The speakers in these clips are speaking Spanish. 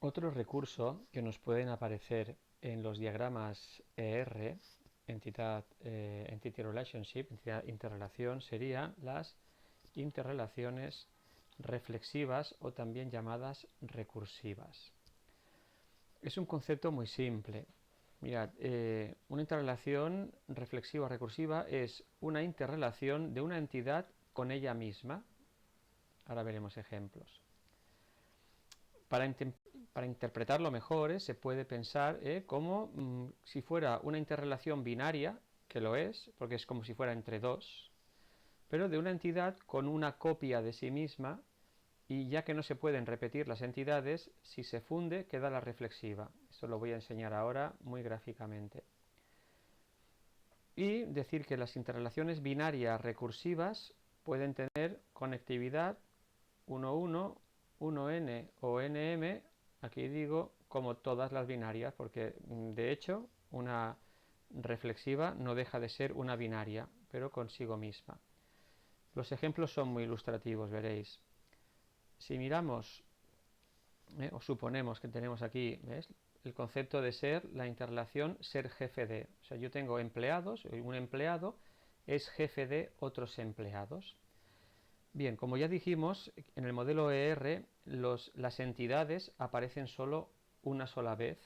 Otro recurso que nos pueden aparecer en los diagramas ER, Entity Relationship, entidad interrelación, serían las interrelaciones reflexivas o también llamadas recursivas. Es un concepto muy simple. Mirad, una interrelación reflexiva o recursiva es una interrelación de una entidad con ella misma. Ahora veremos ejemplos. Para interpretarlo mejor, se puede pensar como si fuera una interrelación binaria, que lo es, porque es como si fuera entre dos, pero de una entidad con una copia de sí misma, y ya que no se pueden repetir las entidades, si se funde queda la reflexiva. Esto lo voy a enseñar ahora muy gráficamente. Y decir que las interrelaciones binarias recursivas pueden tener conectividad 1,1, 1n o nm, aquí digo como todas las binarias, porque de hecho una reflexiva no deja de ser una binaria, pero consigo misma. Los ejemplos son muy ilustrativos, veréis. Si miramos, o suponemos que tenemos aquí, ¿ves?, el concepto de ser, la interrelación ser jefe de. O sea, yo tengo empleados, un empleado es jefe de otros empleados. Bien, como ya dijimos, en el modelo ER las entidades aparecen solo una sola vez,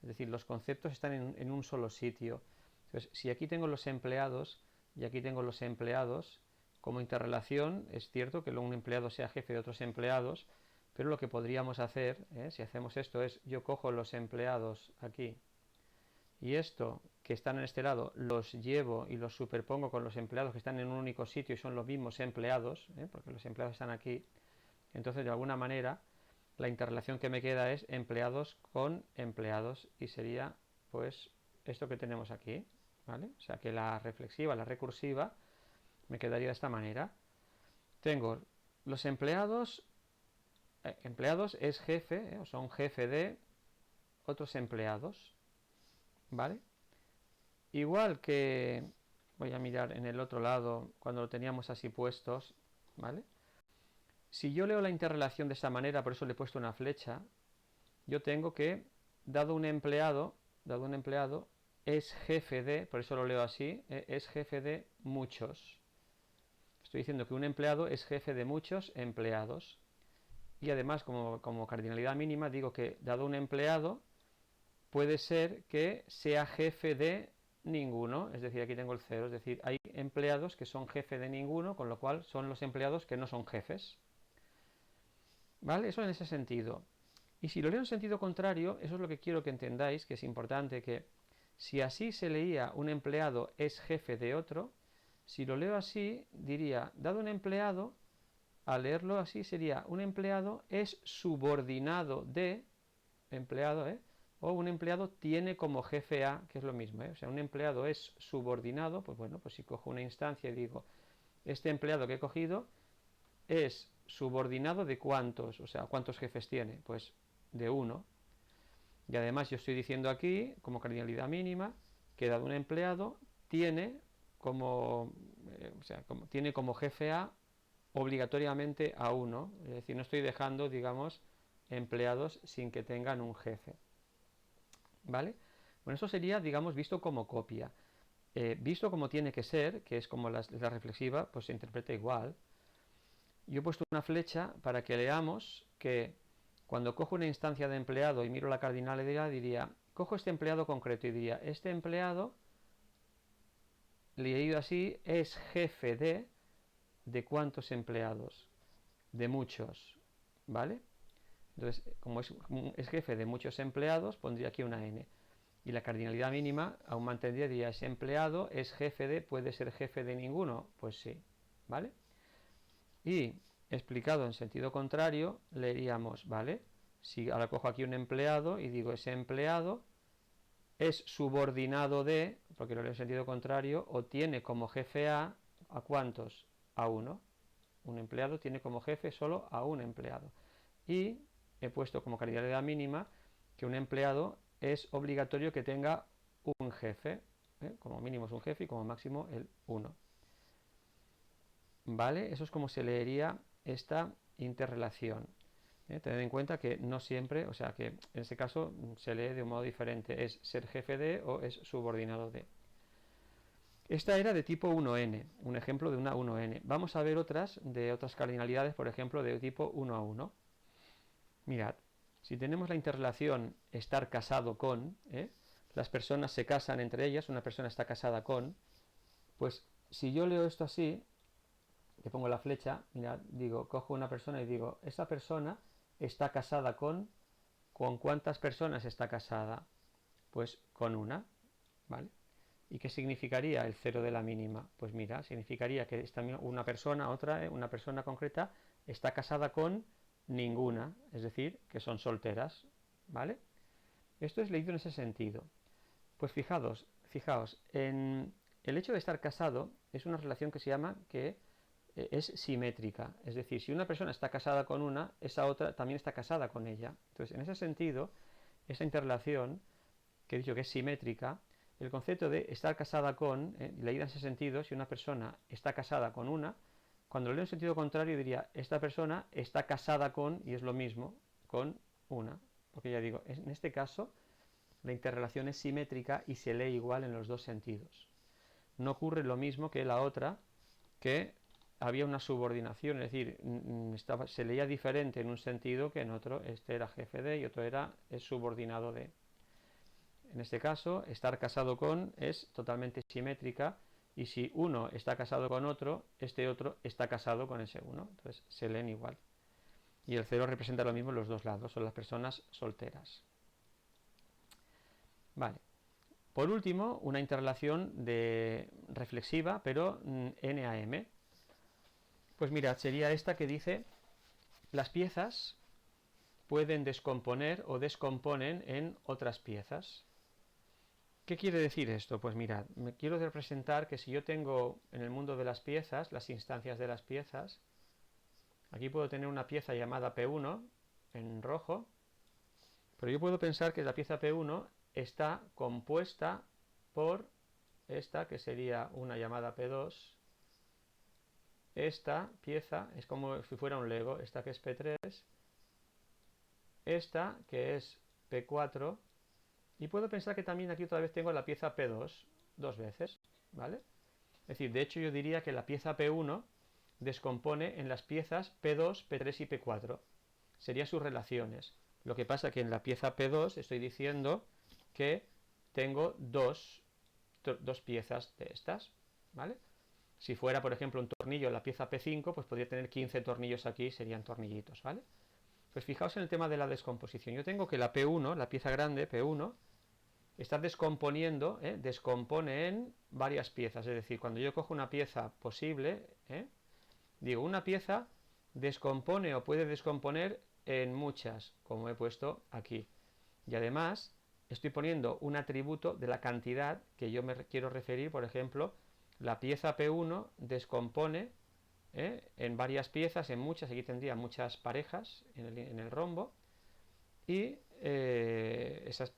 es decir, los conceptos están en un solo sitio. Entonces, si aquí tengo los empleados y aquí tengo los empleados, como interrelación es cierto que un empleado sea jefe de otros empleados, pero lo que podríamos hacer, si hacemos esto, es yo cojo los empleados aquí y esto que están en este lado los llevo y los superpongo con los empleados que están en un único sitio y son los mismos empleados, porque los empleados están aquí. Entonces, de alguna manera, la interrelación que me queda es empleados con empleados y sería pues esto que tenemos aquí, ¿vale? O sea que la reflexiva, la recursiva, me quedaría de esta manera. Tengo los empleados, empleados es jefe, o son jefe de otros empleados, ¿vale? Igual que voy a mirar en el otro lado cuando lo teníamos así puestos, ¿vale? Si yo leo la interrelación de esta manera, por eso le he puesto una flecha, yo tengo que, dado un empleado es jefe de, por eso lo leo así, es jefe de muchos. Estoy diciendo que un empleado es jefe de muchos empleados. Y además, como cardinalidad mínima, digo que dado un empleado, puede ser que sea jefe de ninguno, es decir, aquí tengo el cero, es decir, hay empleados que son jefe de ninguno, con lo cual son los empleados que no son jefes. ¿Vale? Eso en ese sentido. Y si lo leo en sentido contrario, eso es lo que quiero que entendáis, que es importante, que si así se leía un empleado es jefe de otro, si lo leo así, diría, dado un empleado, al leerlo así sería un empleado es subordinado de empleado, o un empleado tiene como jefe a, que es lo mismo, o sea, un empleado es subordinado, pues bueno, pues si cojo una instancia y digo, este empleado que he cogido es subordinado de cuántos, o sea, cuántos jefes tiene, pues de uno. Y además yo estoy diciendo aquí, como cardinalidad mínima, que dado un empleado tiene tiene como jefe a obligatoriamente a uno, es decir, no estoy dejando, digamos, empleados sin que tengan un jefe. ¿Vale? Bueno, eso sería, digamos, visto como copia. Visto como tiene que ser, que es como la reflexiva, pues se interpreta igual. Yo he puesto una flecha para que leamos que cuando cojo una instancia de empleado y miro la cardinalidad, diría, cojo este empleado concreto y diría, este empleado, leído así, es jefe de cuántos empleados, de muchos, ¿vale? Entonces, como es jefe de muchos empleados, pondría aquí una n. Y la cardinalidad mínima aún mantendría, ese empleado es jefe de, puede ser jefe de ninguno, pues sí, ¿vale? Y explicado en sentido contrario, leeríamos, ¿vale? Si ahora cojo aquí un empleado y digo ese empleado es subordinado de, porque lo leo en sentido contrario, o tiene como jefe ¿a cuántos? A uno. Un empleado tiene como jefe solo a un empleado. Y he puesto como cardinalidad mínima que un empleado es obligatorio que tenga un jefe, como mínimo es un jefe y como máximo el 1. ¿Vale? Eso es como se leería esta interrelación. Tened en cuenta que no siempre, o sea que en este caso se lee de un modo diferente, es ser jefe de o es subordinado de. Esta era de tipo 1n, un ejemplo de una 1n. Vamos a ver otras de otras cardinalidades, por ejemplo, de tipo 1 a 1. Mirad, si tenemos la interrelación estar casado con, las personas se casan entre ellas, una persona está casada con, pues si yo leo esto así, que pongo la flecha, mirad, digo, cojo una persona y digo, esa persona está casada ¿con cuántas personas está casada? Pues con una, ¿vale? ¿Y qué significaría el cero de la mínima? Pues mira, significaría que una persona, una persona concreta, está casada con ninguna, es decir, que son solteras, ¿vale? Esto es leído en ese sentido. Pues fijaos, en el hecho de estar casado es una relación que se llama que es simétrica, es decir, si una persona está casada con una, esa otra también está casada con ella. Entonces, en ese sentido, esa interrelación, que he dicho que es simétrica, el concepto de estar casada con, leída en ese sentido, si una persona está casada con una, cuando lo leo en sentido contrario diría, esta persona está casada con, y es lo mismo, con una. Porque ya digo, en este caso, la interrelación es simétrica y se lee igual en los dos sentidos. No ocurre lo mismo que la otra, que había una subordinación, es decir, se leía diferente en un sentido que en otro. Este era jefe de y otro es subordinado de. En este caso, estar casado con es totalmente simétrica, y si uno está casado con otro, este otro está casado con ese uno. Entonces se leen igual. Y el cero representa lo mismo en los dos lados, son las personas solteras. Vale. Por último, una interrelación reflexiva, pero n a m. Pues mirad, sería esta que dice, las piezas pueden descomponer o descomponen en otras piezas. ¿Qué quiere decir esto? Pues mirad, me quiero representar que si yo tengo en el mundo de las piezas, las instancias de las piezas, aquí puedo tener una pieza llamada P1 en rojo, pero yo puedo pensar que la pieza P1 está compuesta por esta, que sería una llamada P2. Esta pieza es como si fuera un Lego, esta que es P3, esta que es P4, y puedo pensar que también aquí otra vez tengo la pieza P2 dos veces, ¿vale? Es decir, de hecho yo diría que la pieza P1 descompone en las piezas P2, P3 y P4. Serían sus relaciones. Lo que pasa que en la pieza P2 estoy diciendo que tengo dos piezas de estas, ¿vale? Si fuera, por ejemplo, un tornillo en la pieza P5, pues podría tener 15 tornillos aquí, serían tornillitos, ¿vale? Pues fijaos en el tema de la descomposición. Yo tengo que la P1, la pieza grande, P1, está descomponiendo, descompone en varias piezas. Es decir, cuando yo cojo una pieza posible, digo, una pieza descompone o puede descomponer en muchas, como he puesto aquí. Y además, estoy poniendo un atributo de la cantidad que yo me quiero referir. Por ejemplo, la pieza P1 descompone en varias piezas, en muchas, aquí tendría muchas parejas en el rombo, y esas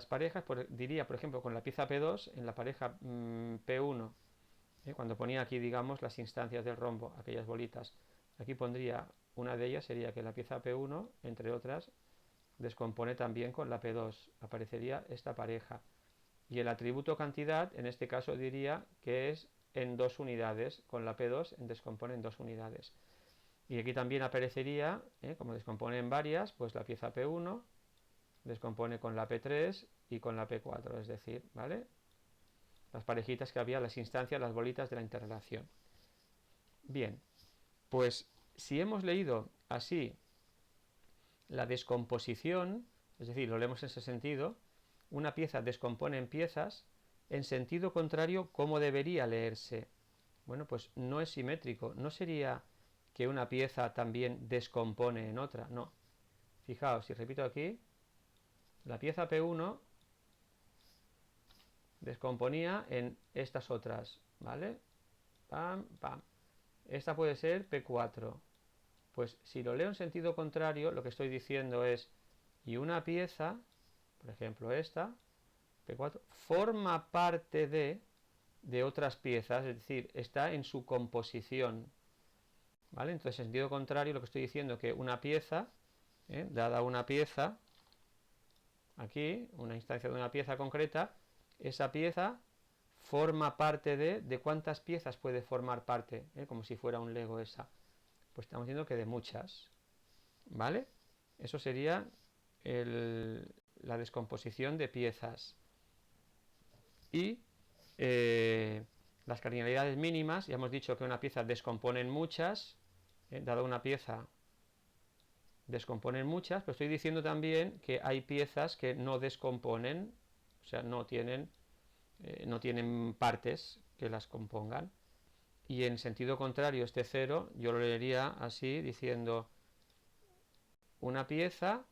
parejas, diría, por ejemplo, con la pieza P2, en la pareja P1, cuando ponía aquí, digamos, las instancias del rombo, aquellas bolitas, aquí pondría, una de ellas sería que la pieza P1, entre otras, descompone también con la P2, aparecería esta pareja. Y el atributo cantidad, en este caso diría que es en 2 unidades, con la P2 descompone en 2 unidades. Y aquí también aparecería, como descompone en varias, pues la pieza P1 descompone con la P3 y con la P4, es decir, ¿vale? Las parejitas que había, las instancias, las bolitas de la interrelación. Bien, pues si hemos leído así la descomposición, es decir, lo leemos en ese sentido, una pieza descompone en piezas, en sentido contrario, ¿cómo debería leerse? Bueno, pues no es simétrico, no sería que una pieza también descompone en otra, no. Fijaos, si repito aquí, la pieza P1 descomponía en estas otras, ¿vale? Pam, pam. Esta puede ser P4. Pues si lo leo en sentido contrario, lo que estoy diciendo es, y una pieza, por ejemplo esta, P4, forma parte de otras piezas, es decir, está en su composición, ¿vale? Entonces, en sentido contrario, lo que estoy diciendo es que una pieza Dada una pieza, aquí, una instancia de una pieza concreta, esa pieza forma parte de cuántas piezas puede formar parte, como si fuera un Lego esa. Pues estamos diciendo que de muchas, ¿vale? Eso sería la descomposición de piezas. Y las cardinalidades mínimas, ya hemos dicho que una pieza descompone en muchas, dado una pieza descomponen muchas, pero estoy diciendo también que hay piezas que no descomponen, o sea, no tienen partes que las compongan. Y en sentido contrario, este cero yo lo leería así, diciendo una pieza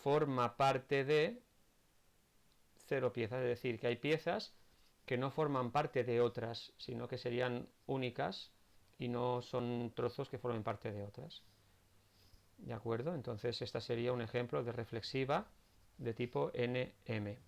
forma parte de cero piezas, es decir, que hay piezas que no forman parte de otras, sino que serían únicas y no son trozos que formen parte de otras. ¿De acuerdo? Entonces, esta sería un ejemplo de reflexiva de tipo NM.